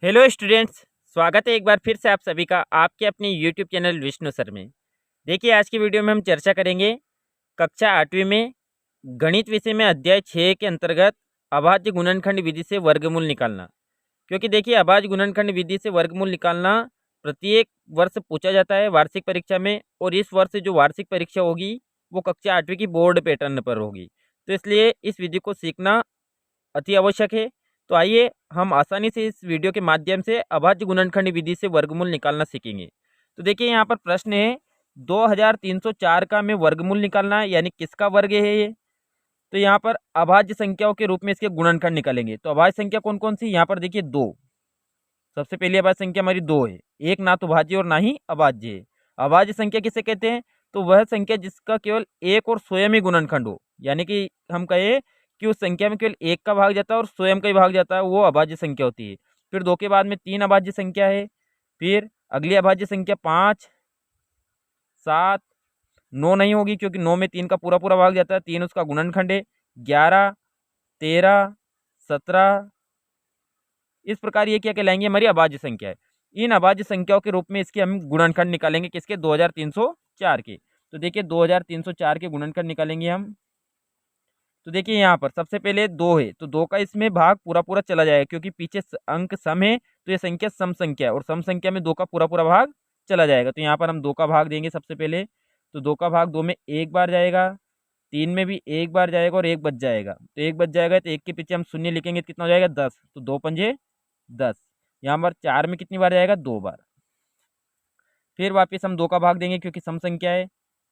Hello students, स्वागत है एक बार फिर से आप सभी का आपके अपने यूट्यूब चैनल विष्णु सर में। देखिए, आज की वीडियो में हम चर्चा करेंगे कक्षा 8वीं में गणित विषय में अध्याय 6 के अंतर्गत अभाज्य गुणनखंड विधि से वर्गमूल निकालना। क्योंकि देखिए, अभाज्य गुणनखंड विधि से वर्गमूल निकालना प्रत्येक वर्ष पूछा जाता है वार्षिक परीक्षा में, और इस वर्ष जो वार्षिक परीक्षा होगी वो कक्षा 8वीं की बोर्ड पैटर्न पर होगी। तो इसलिए इस विधि को सीखना अति आवश्यक है। तो आइए हम आसानी से इस वीडियो के माध्यम से अभाज्य गुणनखंड विधि से वर्गमूल निकालना सीखेंगे। तो देखिए, यहाँ पर प्रश्न है 2304 का हमें वर्गमूल निकालना है, यानी किसका वर्ग है ये। तो यहाँ पर अभाज्य संख्याओं के रूप में इसके गुणनखंड निकालेंगे। तो अभाज्य संख्या कौन कौन सी, यहाँ पर देखिए दो। सबसे पहली अभाज्य संख्या हमारी दो है, एक ना तो भाज्य और ना ही अभाज्य है। अभाज्य संख्या किसे कहते हैं, तो वह संख्या जिसका केवल एक और स्वयं ही गुणनखंड हो, यानी कि हम कहे कि उस संख्या में केवल एक का भाग जाता है और स्वयं का ही भाग जाता है, वो अभाज्य संख्या होती है। फिर दो के बाद में तीन अभाज्य संख्या है। फिर अगली अभाज्य संख्या 5, 7, 9 नहीं होगी, क्योंकि 9 में तीन का पूरा पूरा भाग जाता है, तीन उसका गुणनखंड है। 11, 13, 17, इस प्रकार ये क्या कहलाएंगे, हमारी अभाज्य संख्या है। इन अभाज्य संख्याओं के रूप में इसके हम गुणनखंड निकालेंगे, किसके, 2304 के। तो देखिए 2304 के गुणनखंड निकालेंगे हम। तो देखिए यहाँ पर सबसे पहले दो है, तो दो का इसमें भाग पूरा पूरा चला जाएगा, क्योंकि पीछे अंक सम है, तो ये संख्या सम संख्या है, और सम संख्या में दो का पूरा पूरा भाग चला जाएगा। तो यहाँ पर हम दो का भाग देंगे सबसे पहले। तो दो का भाग दो में एक बार जाएगा, तीन में भी एक बार जाएगा, और एक बच जाएगा। तो एक बच जाएगा, तो एक के पीछे हम शून्य लिखेंगे तो कितना हो जाएगा, 10। तो दो पंजे 10। यहाँ पर चार में कितनी बार जाएगा, दो बार। फिर वापस हम दो का भाग देंगे, क्योंकि सम संख्या है।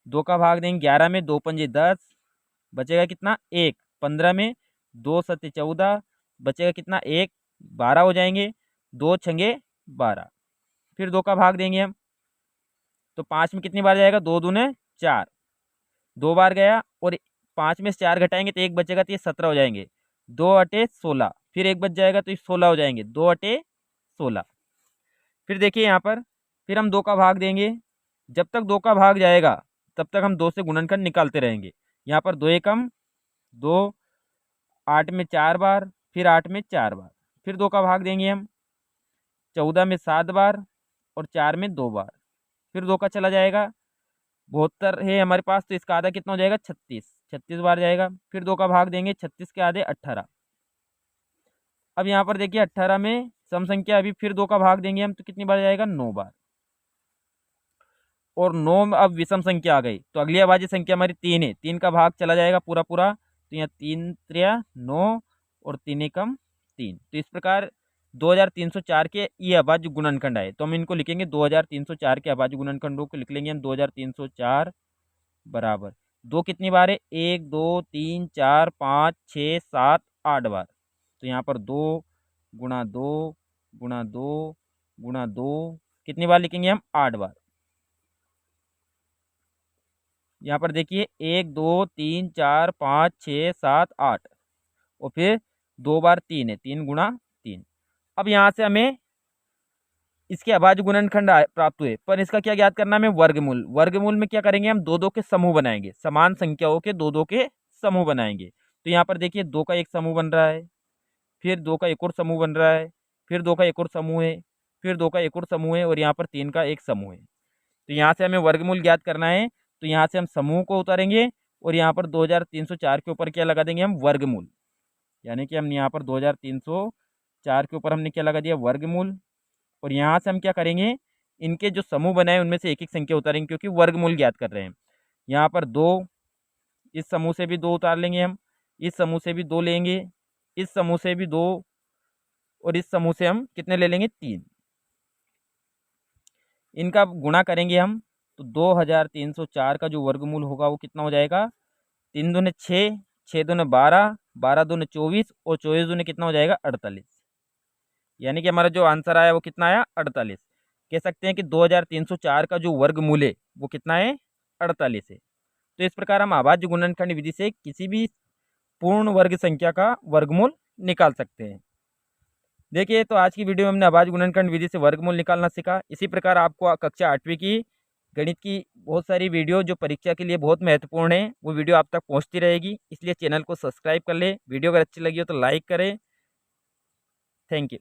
दो का भाग देंगे 11 में, दो पंजे 10, बचेगा कितना, एक। 15 में दो सत्ते 14, बचेगा कितना, एक। 12 हो जाएंगे, दो छंगे 12। फिर दो का भाग देंगे हम, तो पाँच में कितनी बार जाएगा, दो दूने 4, दो बार गया, और पाँच में से 4 घटाएंगे तो एक बचेगा, तो ये 17 हो जाएंगे। दो अटे 16, फिर एक बच जाएगा, तो ये 16 हो जाएंगे, दो अटे 16। फिर देखिए यहाँ पर, फिर हम दो का भाग देंगे। जब तक दो का भाग जाएगा तब तक हम दो से गुणनखंड निकालते रहेंगे। यहाँ पर दो एकम दो, 8 में 4 बार, फिर 8 में 4 बार। फिर दो का भाग देंगे हम 14 में 7 बार, और 4 में 2 बार। फिर दो का चला जाएगा, 72 है हमारे पास, तो इसका आधा कितना हो जाएगा, 36, 36 बार जाएगा। फिर दो का भाग देंगे, 36 के आधे 18। अब यहाँ पर देखिए 18 में सम संख्या, अभी फिर दो का भाग देंगे हम, तो कितनी बार जाएगा, 9 बार। और 9 में अब विषम संख्या आ गई, तो अगली अभाज्य संख्या हमारी 3 है, 3 का भाग चला जाएगा पूरा पूरा। तो यहाँ 3 त्रिया 9, और 3 एकम 3। तो इस प्रकार 2304 के ये अभाज्य गुणनखंड आए। तो हम इनको लिखेंगे 2304 के अभाज्य गुणनखंडों को लिख लेंगे हम। 2304 बराबर दो कितनी बार है, 1 2 3 4 5 6 7 8 बार। तो यहाँ पर 2 गुणा 2 गुणा 2 गुणा 2, कितनी बार लिखेंगे हम, 8 बार। यहाँ पर देखिए 1 2 3 4 5 6 7 8, और फिर दो बार 3 है, 3 गुणा 3। अब यहाँ से हमें इसके अभाज्य गुणनखंड प्राप्त हुए, पर इसका क्या ज्ञात करना है, हमें वर्गमूल। वर्गमूल में क्या करेंगे, हम दो दो के समूह बनाएंगे, समान संख्याओं के दो दो के समूह बनाएंगे। तो यहाँ पर देखिए दो का एक समूह बन रहा है, फिर दो का एक और समूह बन रहा है, फिर दो का एक और समूह है, फिर दो का एक और समूह है, और यहाँ पर तीन का एक समूह है। तो यहाँ से हमें वर्गमूल ज्ञात करना है। तो यहाँ से हम समूह को उतारेंगे, और यहाँ पर 2304 के ऊपर क्या लगा देंगे, हम वर्गमूल। यानी कि हम यहाँ पर 2304 के ऊपर हमने क्या लगा दिया, वर्गमूल। और यहाँ से हम क्या करेंगे, इनके जो समूह बनाए उनमें से एक एक संख्या उतारेंगे, क्योंकि वर्गमूल ज्ञात कर रहे हैं। यहाँ पर दो, इस समूह से भी दो उतार लेंगे हम, इस समूह से भी दो लेंगे, इस समूह से भी दो, और इस समूह से हम कितने ले लेंगे, 3। इनका गुणा करेंगे हम, तो 2304 का जो वर्गमूल होगा वो कितना हो जाएगा, 3 दूने 6, 6 दूने 12, 12 दूने 24, और 24 दूने कितना हो जाएगा, 48। यानी कि हमारा जो आंसर आया वो कितना आया, 48। कह सकते हैं कि 2304 का जो वर्गमूल है वो कितना है, 48 है। तो इस प्रकार हम अभाज्य गुणनखंड विधि से किसी भी पूर्ण वर्ग संख्या का वर्गमूल निकाल सकते हैं। देखिए, तो आज की वीडियो में हमने अभाज्य गुणनखंड विधि से वर्गमूल निकालना सीखा। इसी प्रकार आपको कक्षा 8वीं की गणित की बहुत सारी वीडियो जो परीक्षा के लिए बहुत महत्वपूर्ण है, वो वीडियो आप तक पहुंचती रहेगी। इसलिए चैनल को सब्सक्राइब कर ले। वीडियो अगर अच्छी लगी हो तो लाइक करें। Thank you.